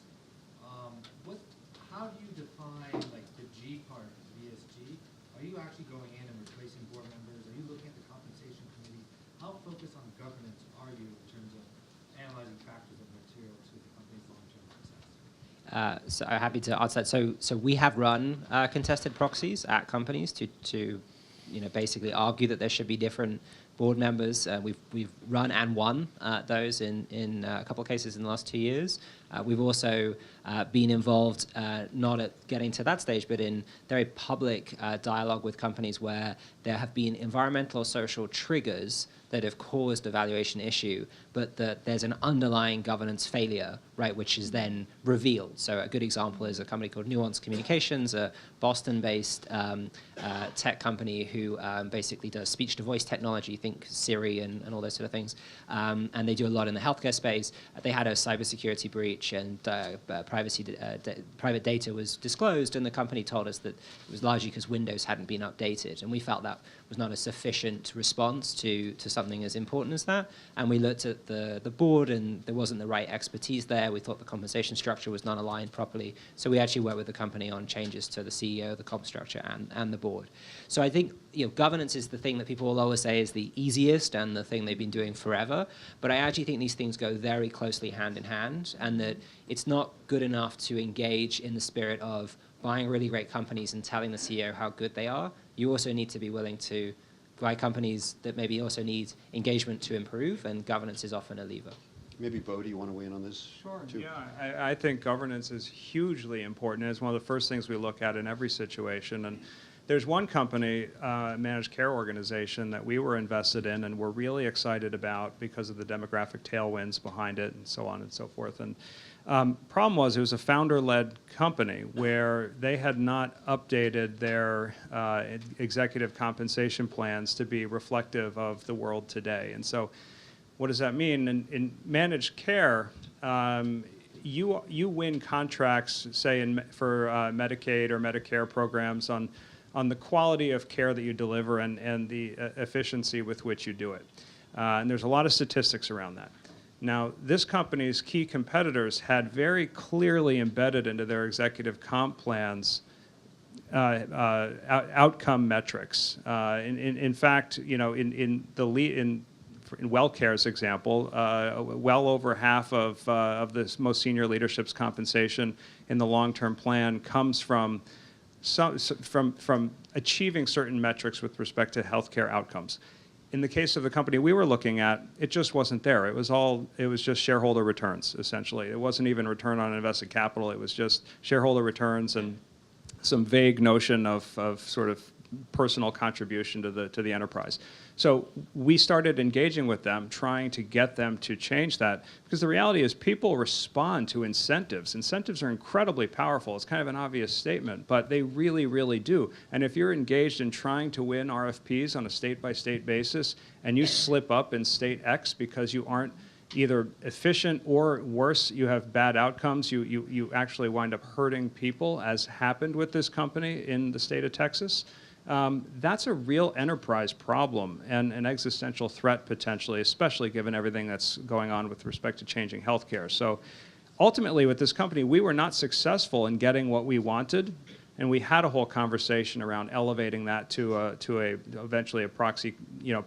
how do you define like the G part of ESG? Are you actually going in and replacing board members? Are you looking at the compensation committee? How focused on governance are you in terms of analyzing factors of material to the company's long-term success? So I'm happy to answer that. So we have run contested proxies at companies to basically argue that there should be different board members. We've run and won those in a couple of cases in the last 2 years. We've also been involved, not at getting to that stage, but in very public dialogue with companies where there have been environmental or social triggers that have caused a valuation issue, but there's an underlying governance failure, right, which is then revealed. So a good example is a company called Nuance Communications, a Boston-based tech company who basically does speech-to-voice technology, think Siri and all those sort of things, and they do a lot in the healthcare space. They had a cybersecurity breach, and private data was disclosed, and the company told us that it was largely because Windows hadn't been updated, and we felt that was not a sufficient response to something as important as that. And we looked at the board, and there wasn't the right expertise there. We thought the compensation structure was not aligned properly. So we actually worked with the company on changes to the CEO, the comp structure, and the board. So I think governance is the thing that people will always say is the easiest and the thing they've been doing forever. But I actually think these things go very closely hand in hand, and that it's not good enough to engage in the spirit of buying really great companies and telling the CEO how good they are. You also need to be willing to buy companies that maybe also need engagement to improve, and governance is often a lever. Maybe, Beau, do you want to weigh in on this? Sure. Too? Yeah, I think governance is hugely important. It's one of the first things we look at in every situation. And there's one company, managed care organization, that we were invested in and we're really excited about because of the demographic tailwinds behind it and so on and so forth. And problem was, it was a founder-led company where they had not updated their executive compensation plans to be reflective of the world today. And so what does that mean? In managed care, you win contracts, say, for Medicaid or Medicare programs on the quality of care that you deliver and the efficiency with which you do it. And there's a lot of statistics around that. Now, this company's key competitors had very clearly embedded into their executive comp plans outcome metrics. In fact, in WellCare's example, well over half of the most senior leadership's compensation in the long-term plan comes from achieving certain metrics with respect to healthcare outcomes. In the case of the company we were looking at, it just wasn't there. It was just shareholder returns, essentially. It wasn't even return on invested capital. It was just shareholder returns and some vague notion of sort of personal contribution to the enterprise. So we started engaging with them, trying to get them to change that, because the reality is people respond to incentives. Incentives are incredibly powerful. It's kind of an obvious statement, but they really, really do. And if you're engaged in trying to win RFPs on a state-by-state basis, and you slip up in state X because you aren't either efficient or worse, you have bad outcomes, you actually wind up hurting people, as happened with this company in the state of Texas. That's a real enterprise problem and an existential threat potentially, especially given everything that's going on with respect to changing healthcare. So ultimately with this company, we were not successful in getting what we wanted, and we had a whole conversation around elevating that to eventually a proxy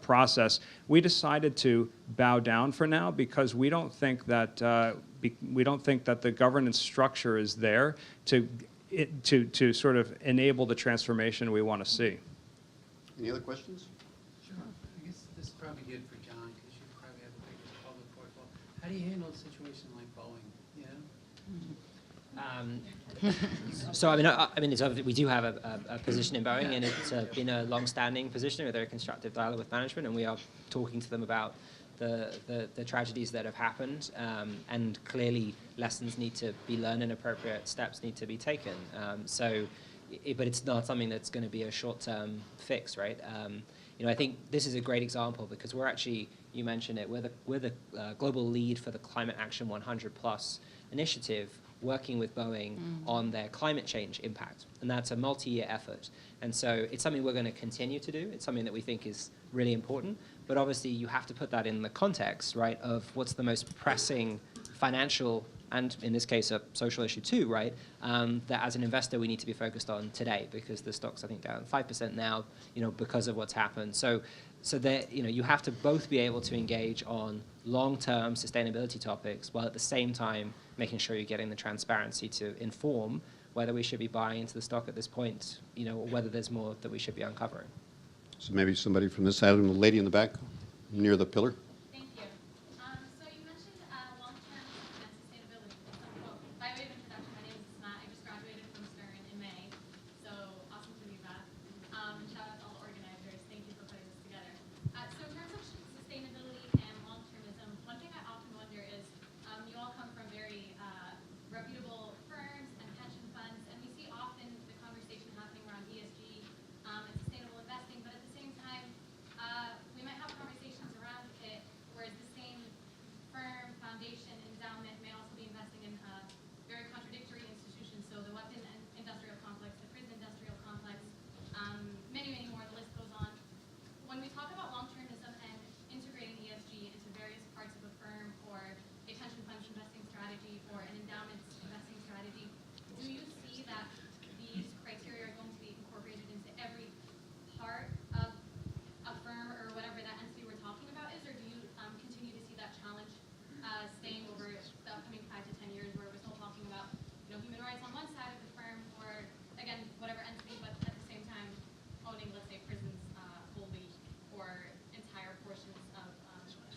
process. We decided to bow down for now because we don't think that the governance structure is there to sort of enable the transformation we want to see. Any other questions? Sure. I guess this is probably good for John because you probably have a bigger public portfolio. How do you handle a situation like Boeing? You know? So it's obvious we do have a position in Boeing, and it's been a long-standing position with a very constructive dialogue with management, and we are talking to them about the tragedies that have happened, and clearly lessons need to be learned and appropriate steps need to be taken. But it's not something that's going to be a short-term fix, right? I think this is a great example because we're actually, you mentioned it, we're the global lead for the Climate Action 100+ initiative, working with Boeing on their climate change impact. And that's a multi-year effort. And so it's something we're going to continue to do. It's something that we think is really important. But obviously, you have to put that in the context, right, of what's the most pressing financial and, in this case, a social issue too, right, that as an investor we need to be focused on today because the stock's, I think, down 5% now, because of what's happened. So that, you have to both be able to engage on long-term sustainability topics while at the same time making sure you're getting the transparency to inform whether we should be buying into the stock at this point, or whether there's more that we should be uncovering. So maybe somebody from this side, the lady in the back, near the pillar. Thank you. So you mentioned long-term and sustainability. Well, by way of introduction, my name is Matt. I just graduated from Stern in May, so awesome to meet that. Shout out to all the organizers. Thank you for putting this together. So in terms of sustainability and long-termism, one thing I often wonder is you all come from very reputable firms and pension funds, and we see often the conversation happening around ESG and sustainable investing, but at the same time, we might have conversations around it, whereas the same firm, foundation, endowment may also be investing in very contradictory institutions. So the weapon and industrial complex, the prison industrial complex, many, many more, the list goes on. When we talk about long-termism and integrating ESG into various parts of a firm or a pension fund investing strategy or an endowment investing strategy, do you see that these criteria are going to be incorporated into every part of a firm or whatever that entity we're talking about is, or do you continue to see that challenge staying over the upcoming 5 to 10 years where we're still talking about human rights on one side of the firm or, again, whatever entity, but at the same time owning, let's say, prisons wholly or entire portions of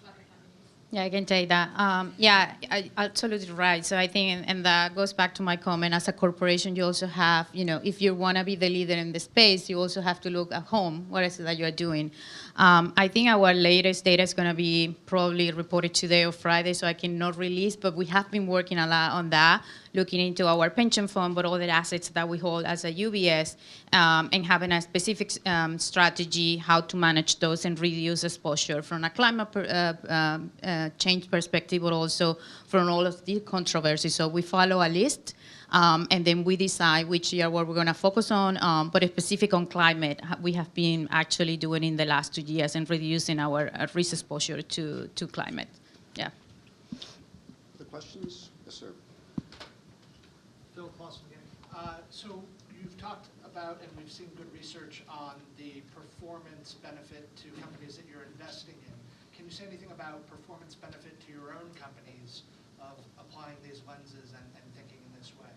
weapon companies? Yeah, I can take that. Yeah, absolutely right. So I think, and that goes back to my comment, as a corporation, you also have, if you want to be the leader in the space, you also have to look at home. What is it that you are doing? I think our latest data is going to be probably reported today or Friday, so I cannot release, but we have been working a lot on that, looking into our pension fund, but other assets that we hold as a UBS, and having a specific strategy how to manage those and reduce exposure from a climate change perspective, but also from all of the controversies. So we follow a list, and then we decide which year what we're going to focus on, but specific on climate, we have been actually doing in the last 2 years and reducing our risk exposure to climate. Yeah. Other questions? Yes, sir. Phil Clausen again. So you've talked about, and we've seen good research on the performance benefit to companies that you're investing in. Can you say anything about performance benefit to your own companies of applying these lenses and thinking in this way?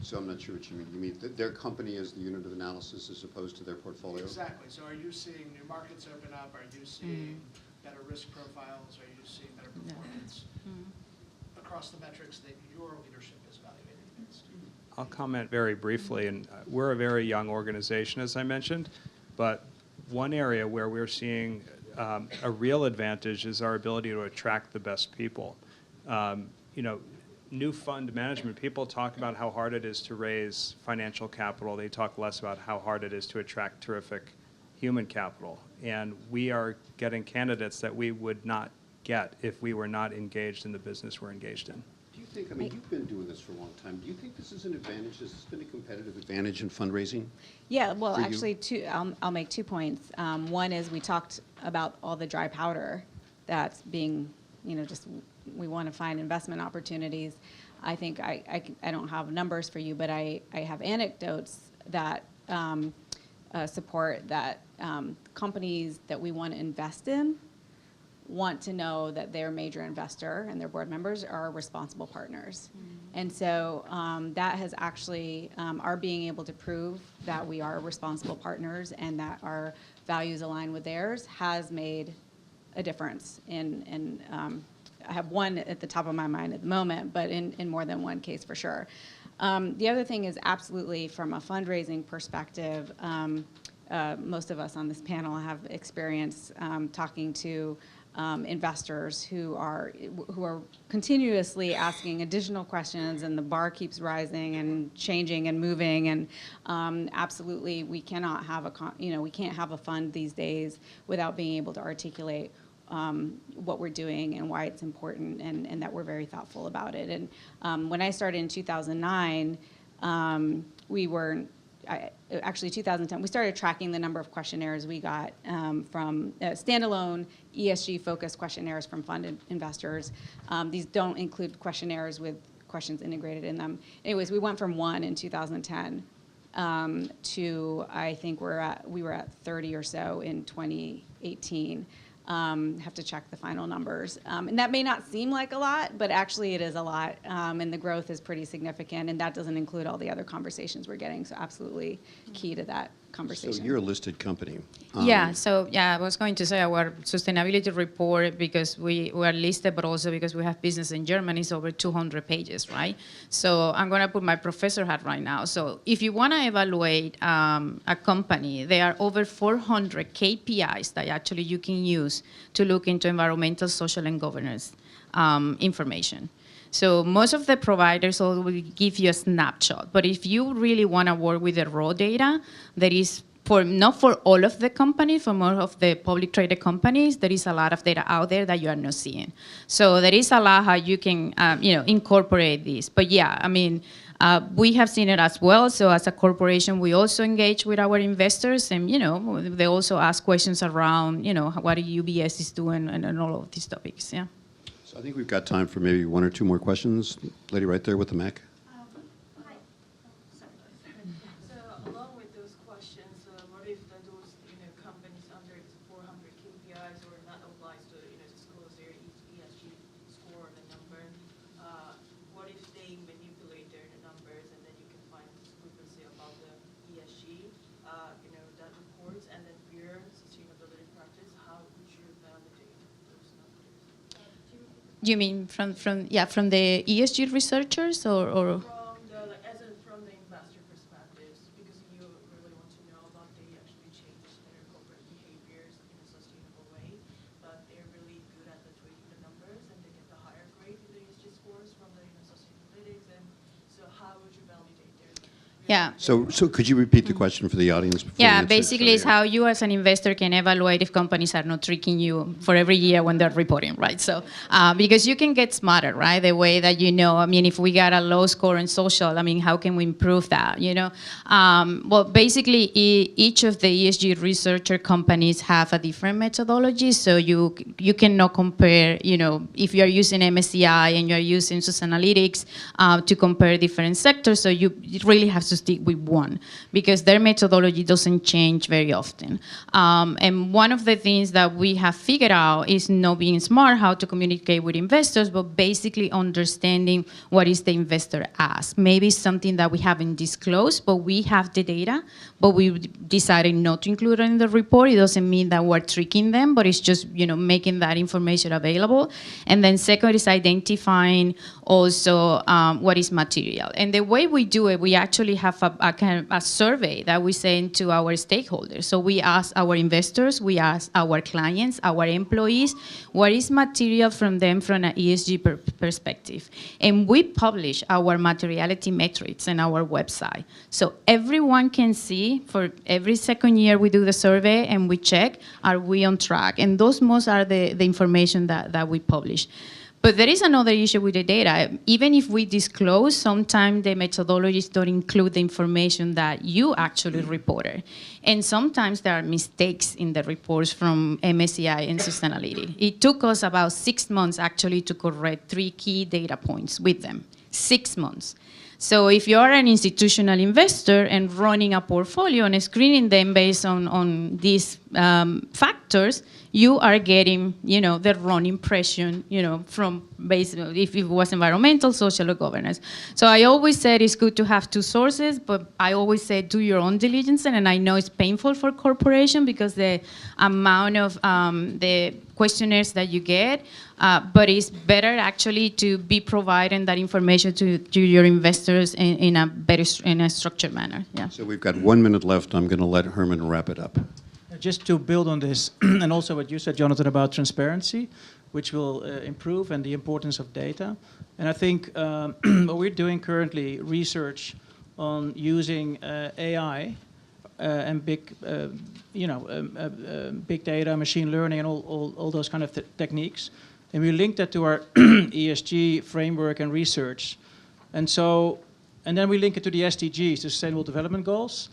So I'm not sure what you mean. You mean their company is the unit of analysis as opposed to their portfolio? Exactly. So are you seeing new markets open up? Are you seeing better risk profiles? Are you seeing better performance across the metrics that your leadership is evaluating against? I'll comment very briefly, and we're a very young organization, as I mentioned, but one area where we're seeing a real advantage is our ability to attract the best people. New fund management, people talk about how hard it is to raise financial capital. They talk less about how hard it is to attract terrific human capital. And we are getting candidates that we would not get if we were not engaged in the business we're engaged in. Do you think, you've been doing this for a long time, do you think this is an advantage? Has this been a competitive advantage in fundraising? Yeah, well, for you? actually, I'll make 2 points. One is we talked about all the dry powder that's being, just we want to find investment opportunities. I think I don't have numbers for you, but I have anecdotes that support that companies that we want to invest in want to know that their major investor and their board members are responsible partners. And so that has actually, our being able to prove that we are responsible partners and that our values align with theirs has made a difference in I have one at the top of my mind at the moment, but in more than one case for sure. The other thing is absolutely from a fundraising perspective, most of us on this panel have experience talking to investors who are continuously asking additional questions, and the bar keeps rising and changing and moving. And absolutely, we cannot have we can't have a fund these days without being able to articulate what we're doing and why it's important, and that we're very thoughtful about it. And when I started in 2009, actually 2010, we started tracking the number of questionnaires we got from standalone ESG-focused questionnaires from fund investors. These don't include questionnaires with questions integrated in them. Anyways, we went from 1 in 2010 to, I think we were at 30 or so in 2018. Have to check the final numbers. And that may not seem like a lot, but actually it is a lot. And the growth is pretty significant, and that doesn't include all the other conversations we're getting. So absolutely key to that conversation. So you're a listed company. I was going to say our sustainability report, because we are listed, but also because we have business in Germany, is over 200 pages, right? So I'm going to put my professor hat right now. So if you want to evaluate a company, there are over 400 KPIs that actually you can use to look into environmental, social, and governance information. So most of the providers will give you a snapshot, but if you really want to work with the raw data, that is not for all of the companies, for more of the public traded companies, there is a lot of data out there that you are not seeing. So there is a lot how you can incorporate this. But yeah, I mean, we have seen it as well. So as a corporation, we also engage with our investors, and they also ask questions around what UBS is doing and all of these topics. Yeah. So I think we've got time for maybe 1 or 2 more questions. Lady right there with the mic. Hi. Sorry. So along with those questions, what if those companies under 400 KPIs or not obliged to disclose their ESG score or the number? What if they manipulate their numbers, and then you can find discrepancy about the ESG, that reports, and then your sustainability practice? How would you validate those numbers? You mean from the ESG researchers or? From the investor perspectives, because you really want to know about they actually change their corporate behaviors in a sustainable way, but they're really good at the tweaking the numbers, and they get the higher grade in the ESG scores from the Sustainalytics, and so how would you validate their? Yeah. So could you repeat the question for the audience? Yeah, basically it's how you as an investor can evaluate if companies are not tricking you for every year when they're reporting, right? So, because you can get smarter, right? The way that if we got a low score in social, how can we improve that, Well, basically each of the ESG researcher companies have a different methodology, so you cannot compare, if you're using MSCI and you're using Sustainalytics to compare different sectors, so you really have to stick with one, because their methodology doesn't change very often. And one of the things that we have figured out is not being smart how to communicate with investors, but basically understanding what is the investor ask. Maybe something that we haven't disclosed, but we have the data, but we decided not to include it in the report. It doesn't mean that we're tricking them, but it's just making that information available. And then second is identifying also what is material. And the way we do it, we actually have a kind of a survey that we send to our stakeholders. So we ask our investors, we ask our clients, our employees, what is material from them from an ESG perspective. And we publish our materiality metrics on our website. So everyone can see, for every second year we do the survey and we check, are we on track? And those most are the information that we publish. But there is another issue with the data. Even if we disclose, sometimes the methodologies don't include the information that you actually reported. And sometimes there are mistakes in the reports from MSCI and Sustainalytics. It took us about 6 months actually to correct 3 key data points with them. 6 months. So if you're an institutional investor and running a portfolio and screening them based on these factors, you are getting, the wrong impression, from basically if it was environmental, social, or governance. So I always said it's good to have two sources, but I always say do your own diligence, and I know it's painful for corporation because the amount of the questionnaires that you get, but it's better actually to be providing that information to your investors in a structured manner. Yeah. So we've got 1 minute left. I'm going to let Herman wrap it up. Just to build on this, and also what you said, Jonathan, about transparency, which will improve, and the importance of data. And I think what we're doing currently, research on using AI and big data, machine learning, and all those kind of techniques. And we link that to our ESG framework and research. And then we link it to the SDGs, the Sustainable Development Goals.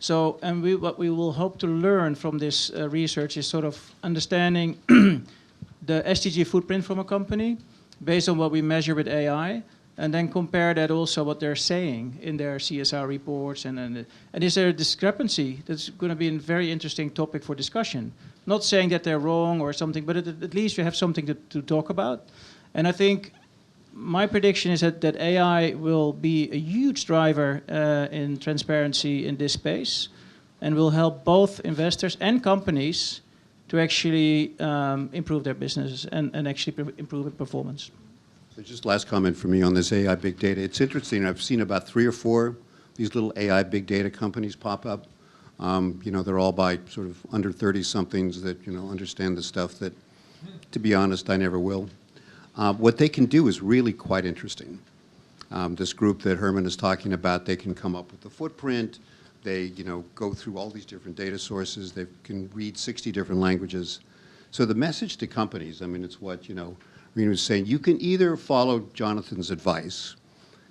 So, and what we will hope to learn from this research is sort of understanding the SDG footprint from a company based on what we measure with AI, and then compare that also what they're saying in their CSR reports. And is there a discrepancy? That's going to be a very interesting topic for discussion. Not saying that they're wrong or something, but at least you have something to talk about. And I think my prediction is that AI will be a huge driver in transparency in this space, and will help both investors and companies to actually improve their businesses and actually improve performance. So just last comment from me on this AI big data. It's interesting. I've seen about 3 or 4 these little AI big data companies pop up. They're all by sort of under 30-somethings that understand the stuff that, to be honest, I never will. What they can do is really quite interesting. This group that Herman is talking about, they can come up with the footprint. They, go through all these different data sources. They can read 60 different languages. So the message to companies, it's what, Rina was saying, you can either follow Jonathan's advice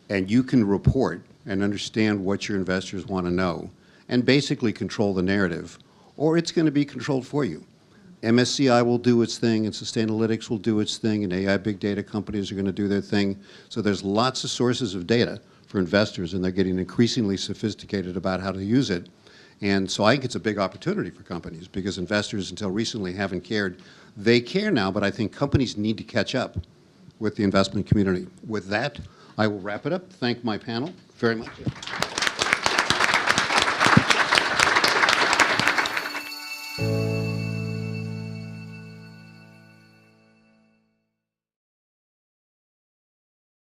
and you can report and understand what your investors want to know and basically control the narrative, or it's going to be controlled for you. MSCI will do its thing, and Sustainalytics will do its thing, and AI big data companies are going to do their thing. So there's lots of sources of data for investors, and they're getting increasingly sophisticated about how to use it. And so I think it's a big opportunity for companies, because investors until recently haven't cared. They care now, but I think companies need to catch up with the investment community. With that, I will wrap it up. Thank my panel very much.